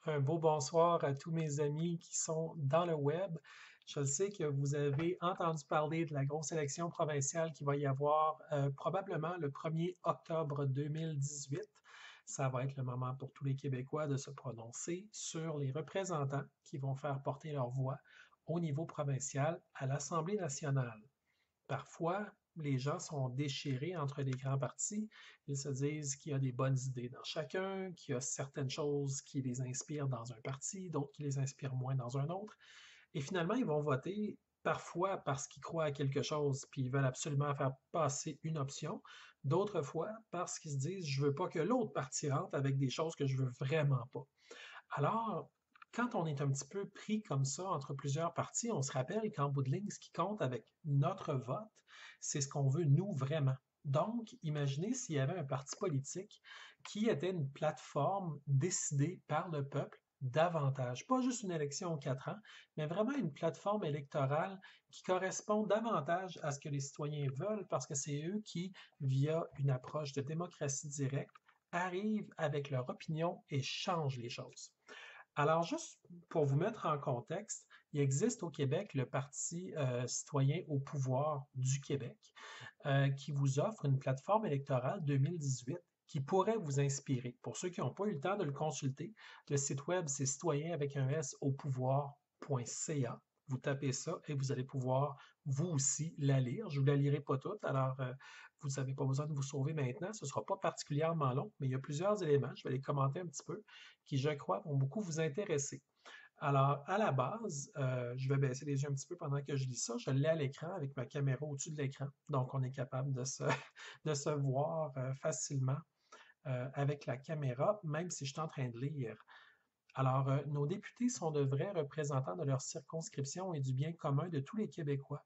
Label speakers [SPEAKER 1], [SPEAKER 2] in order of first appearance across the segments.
[SPEAKER 1] Un beau bonsoir à tous mes amis qui sont dans le web. Je sais que vous avez entendu parler de la grosse élection provinciale qui va y avoir probablement le 1er octobre 2018. Ça va être le moment pour tous les Québécois de se prononcer sur les représentants qui vont faire porter leur voix au niveau provincial à l'Assemblée nationale. Parfois, les gens sont déchirés entre les grands partis. Ils se disent qu'il y a des bonnes idées dans chacun, qu'il y a certaines choses qui les inspirent dans un parti, d'autres qui les inspirent moins dans un autre. Et finalement, ils vont voter parfois parce qu'ils croient à quelque chose, puis ils veulent absolument faire passer une option. D'autres fois parce qu'ils se disent, je veux pas que l'autre parti rentre avec des choses que je veux vraiment pas. Alors, quand on est un petit peu pris comme ça entre plusieurs partis, on se rappelle qu'en bout de ligne, ce qui compte avec notre vote, c'est ce qu'on veut nous vraiment. Donc, imaginez s'il y avait un parti politique qui était une plateforme décidée par le peuple davantage. Pas juste une élection aux 4 ans, mais vraiment une plateforme électorale qui correspond davantage à ce que les citoyens veulent parce que c'est eux qui, via une approche de démocratie directe, arrivent avec leur opinion et changent les choses. Alors, juste pour vous mettre en contexte, il existe au Québec le Parti citoyen au pouvoir du Québec qui vous offre une plateforme électorale 2018 qui pourrait vous inspirer. Pour ceux qui n'ont pas eu le temps de le consulter, le site web, c'est citoyen avec un S au pouvoir.ca. Vous tapez ça et vous allez pouvoir vous aussi la lire. Je ne vous la lirai pas toute, alors vous n'avez pas besoin de vous sauver maintenant. Ce ne sera pas particulièrement long, mais il y a plusieurs éléments, je vais les commenter un petit peu, qui, je crois, vont beaucoup vous intéresser. Alors, à la base, je vais baisser les yeux un petit peu pendant que je lis ça. Je l'ai à l'écran avec ma caméra au-dessus de l'écran. Donc, on est capable de se, de se voir facilement avec la caméra, même si je suis en train de lire. Alors, nos députés sont de vrais représentants de leur circonscription et du bien commun de tous les Québécois.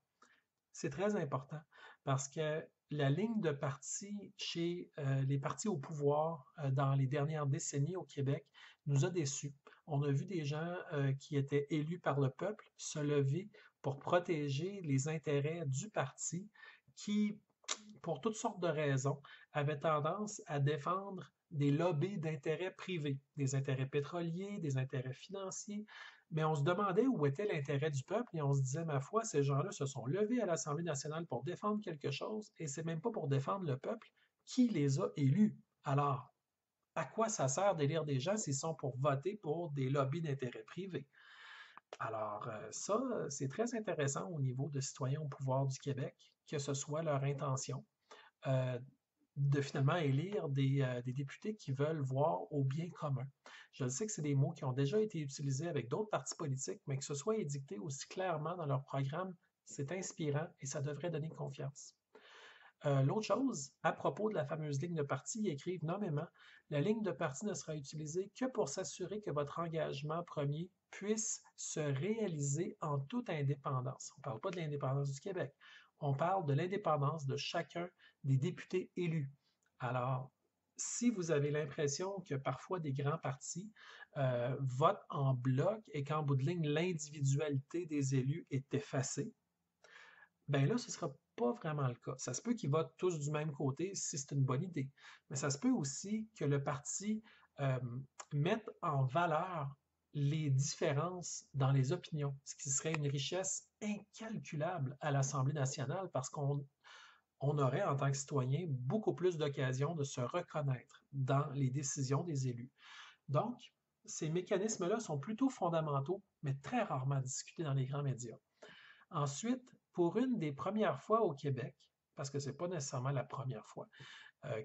[SPEAKER 1] C'est très important parce que la ligne de parti chez les partis au pouvoir dans les dernières décennies au Québec nous a déçus. On a vu des gens qui étaient élus par le peuple se lever pour protéger les intérêts du parti qui, pour toutes sortes de raisons, avait tendance à défendre des lobbies d'intérêts privés, des intérêts pétroliers, des intérêts financiers, mais on se demandait où était l'intérêt du peuple et on se disait, ma foi, ces gens-là se sont levés à l'Assemblée nationale pour défendre quelque chose et c'est même pas pour défendre le peuple qui les a élus. Alors, à quoi ça sert d'élire des gens s'ils sont pour voter pour des lobbies d'intérêts privés? Alors, ça, c'est très intéressant au niveau de citoyens au pouvoir du Québec, que ce soit leur intention euh, de finalement élire des députés qui veulent voir au bien commun. Je sais que c'est des mots qui ont déjà été utilisés avec d'autres partis politiques, mais que ce soit édicté aussi clairement dans leur programme, c'est inspirant et ça devrait donner confiance. L'autre chose, à propos de la fameuse ligne de parti, ils écrivent nommément, la ligne de parti ne sera utilisée que pour s'assurer que votre engagement premier puisse se réaliser en toute indépendance. On ne parle pas de l'indépendance du Québec, on parle de l'indépendance de chacun des députés élus. Alors, si vous avez l'impression que parfois des grands partis votent en bloc et qu'en bout de ligne, l'individualité des élus est effacée, ben là, ce ne sera pas vraiment le cas. Ça se peut qu'ils votent tous du même côté si c'est une bonne idée. Mais ça se peut aussi que le parti euh, mette en valeur les différences dans les opinions, ce qui serait une richesse incalculable à l'Assemblée nationale parce qu'on aurait, en tant que citoyen, beaucoup plus d'occasions de se reconnaître dans les décisions des élus. Donc, ces mécanismes-là sont plutôt fondamentaux, mais très rarement discutés dans les grands médias. Ensuite, pour une des premières fois au Québec, parce que ce n'est pas nécessairement la première fois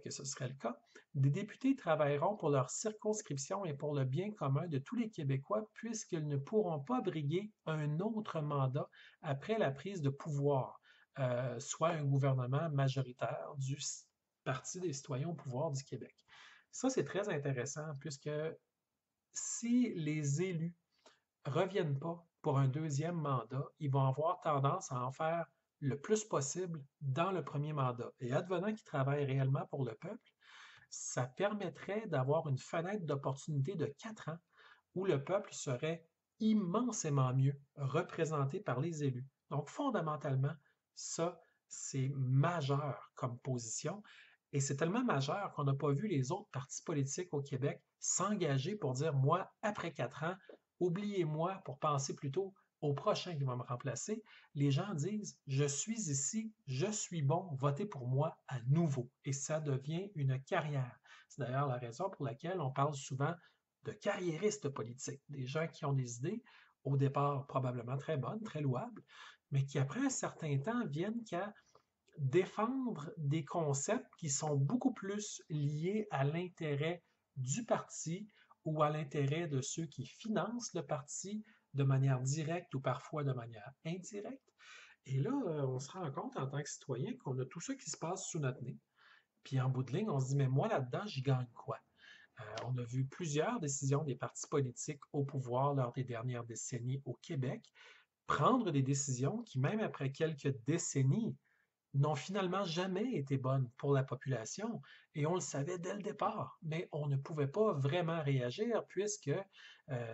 [SPEAKER 1] que ce serait le cas, des députés travailleront pour leur circonscription et pour le bien commun de tous les Québécois puisqu'ils ne pourront pas briguer un autre mandat après la prise de pouvoir, soit un gouvernement majoritaire du Parti des citoyens au pouvoir du Québec. Ça, c'est très intéressant puisque si les élus reviennent pas pour un deuxième mandat, ils vont avoir tendance à en faire le plus possible dans le premier mandat. Et advenant qu'ils travaillent réellement pour le peuple, ça permettrait d'avoir une fenêtre d'opportunité de 4 ans où le peuple serait immensément mieux représenté par les élus. Donc, fondamentalement, ça, c'est majeur comme position. Et c'est tellement majeur qu'on n'a pas vu les autres partis politiques au Québec s'engager pour dire, moi, après 4 ans, oubliez-moi pour penser plutôt au prochain qui va me remplacer. Les gens disent, je suis ici, je suis bon, votez pour moi à nouveau. Et ça devient une carrière. C'est d'ailleurs la raison pour laquelle on parle souvent de carriéristes politiques, des gens qui ont des idées, au départ probablement très bonnes, très louables, mais qui après un certain temps viennent qu'à défendre des concepts qui sont beaucoup plus liés à l'intérêt du parti ou à l'intérêt de ceux qui financent le parti de manière directe ou parfois de manière indirecte. Et là, on se rend compte en tant que citoyen qu'on a tout ça qui se passe sous notre nez. Puis en bout de ligne, on se dit, mais moi là-dedans, j'y gagne quoi? On a vu plusieurs décisions des partis politiques au pouvoir lors des dernières décennies au Québec prendre des décisions qui, même après quelques décennies, n'ont finalement jamais été bonnes pour la population et on le savait dès le départ, mais on ne pouvait pas vraiment réagir puisque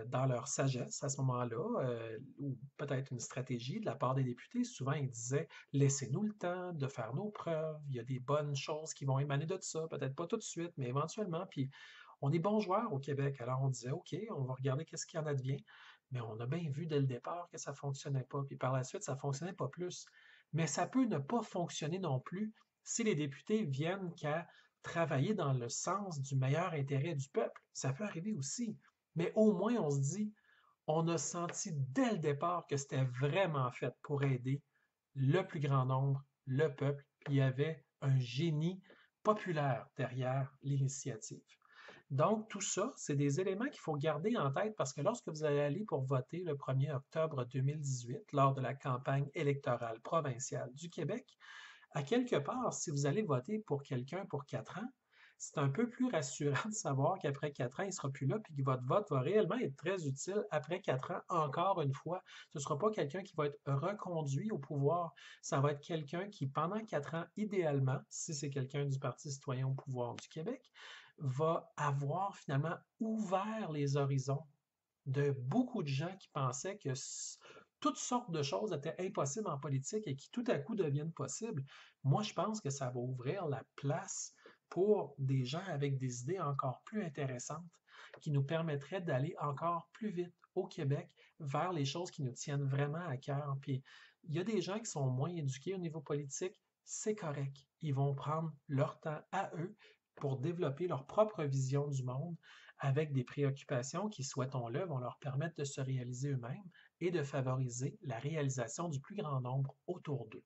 [SPEAKER 1] dans leur sagesse à ce moment-là, ou peut-être une stratégie de la part des députés, souvent ils disaient laissez-nous le temps de faire nos preuves, il y a des bonnes choses qui vont émaner de ça, peut-être pas tout de suite, mais éventuellement, puis on est bons joueurs au Québec, alors on disait OK, on va regarder qu'est-ce qui en advient, mais on a bien vu dès le départ que ça fonctionnait pas, puis par la suite ça fonctionnait pas plus. Mais ça peut ne pas fonctionner non plus si les députés viennent qu'à travailler dans le sens du meilleur intérêt du peuple. Ça peut arriver aussi. Mais au moins, on se dit, on a senti dès le départ que c'était vraiment fait pour aider le plus grand nombre, le peuple, puis il y avait un génie populaire derrière l'initiative. Donc, tout ça, c'est des éléments qu'il faut garder en tête parce que lorsque vous allez aller pour voter le 1er octobre 2018, lors de la campagne électorale provinciale du Québec, à quelque part, si vous allez voter pour quelqu'un pour 4 ans, c'est un peu plus rassurant de savoir qu'après 4 ans, il ne sera plus là, puis que votre vote va réellement être très utile après 4 ans, encore une fois. Ce ne sera pas quelqu'un qui va être reconduit au pouvoir, ça va être quelqu'un qui, pendant 4 ans, idéalement, si c'est quelqu'un du Parti citoyen au pouvoir du Québec, va avoir finalement ouvert les horizons de beaucoup de gens qui pensaient que toutes sortes de choses étaient impossibles en politique et qui tout à coup deviennent possibles. Moi, je pense que ça va ouvrir la place pour des gens avec des idées encore plus intéressantes qui nous permettraient d'aller encore plus vite au Québec vers les choses qui nous tiennent vraiment à cœur. Puis, il y a des gens qui sont moins éduqués au niveau politique, c'est correct. Ils vont prendre leur temps à eux pour développer leur propre vision du monde avec des préoccupations qui, souhaitons-le, vont leur permettre de se réaliser eux-mêmes et de favoriser la réalisation du plus grand nombre autour d'eux.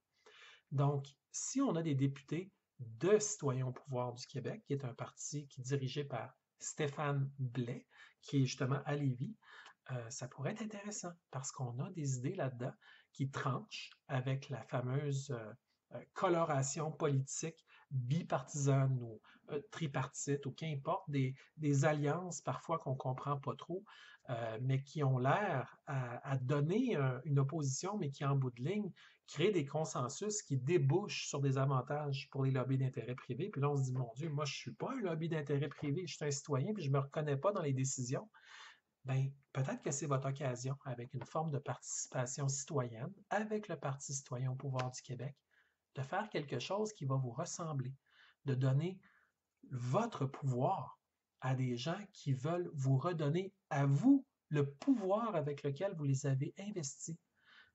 [SPEAKER 1] Donc, si on a des députés de Citoyens au pouvoir du Québec, qui est un parti qui est dirigé par Stéphane Blais, qui est justement à Lévis, ça pourrait être intéressant parce qu'on a des idées là-dedans qui tranchent avec la fameuse coloration politique bipartisane ou tripartite ou qu'importe, des alliances parfois qu'on ne comprend pas trop, mais qui ont l'air à donner une opposition, mais qui en bout de ligne créent des consensus qui débouchent sur des avantages pour les lobbies d'intérêt privé. Puis là, on se dit, mon Dieu, moi, je ne suis pas un lobby d'intérêt privé, je suis un citoyen, puis je ne me reconnais pas dans les décisions. Bien, peut-être que c'est votre occasion, avec une forme de participation citoyenne, avec le Parti citoyen au pouvoir du Québec, de faire quelque chose qui va vous ressembler, de donner votre pouvoir à des gens qui veulent vous redonner à vous le pouvoir avec lequel vous les avez investis.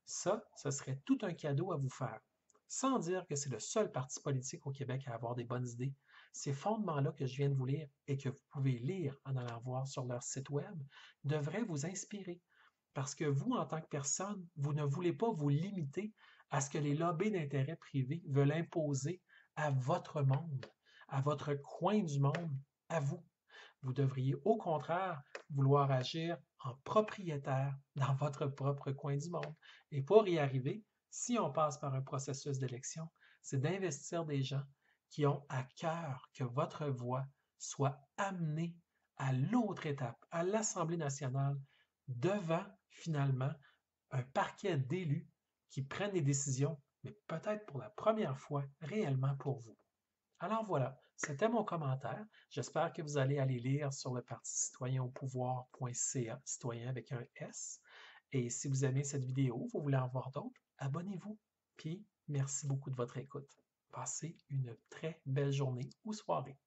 [SPEAKER 1] Ça, ce serait tout un cadeau à vous faire. Sans dire que c'est le seul parti politique au Québec à avoir des bonnes idées, ces fondements-là que je viens de vous lire et que vous pouvez lire en allant voir sur leur site web devraient vous inspirer. Parce que vous, en tant que personne, vous ne voulez pas vous limiter à ce que les lobbies d'intérêt privé veulent imposer à votre monde, à votre coin du monde, à vous. Vous devriez au contraire vouloir agir en propriétaire dans votre propre coin du monde. Et pour y arriver, si on passe par un processus d'élection, c'est d'investir des gens qui ont à cœur que votre voix soit amenée à l'autre étape, à l'Assemblée nationale, devant finalement un parquet d'élus qui prennent des décisions, mais peut-être pour la première fois réellement pour vous. Alors voilà, c'était mon commentaire. J'espère que vous allez aller lire sur le Parti citoyen au pouvoir.ca, citoyen avec un S. Et si vous aimez cette vidéo, vous voulez en voir d'autres, abonnez-vous. Puis, merci beaucoup de votre écoute. Passez une très belle journée ou soirée.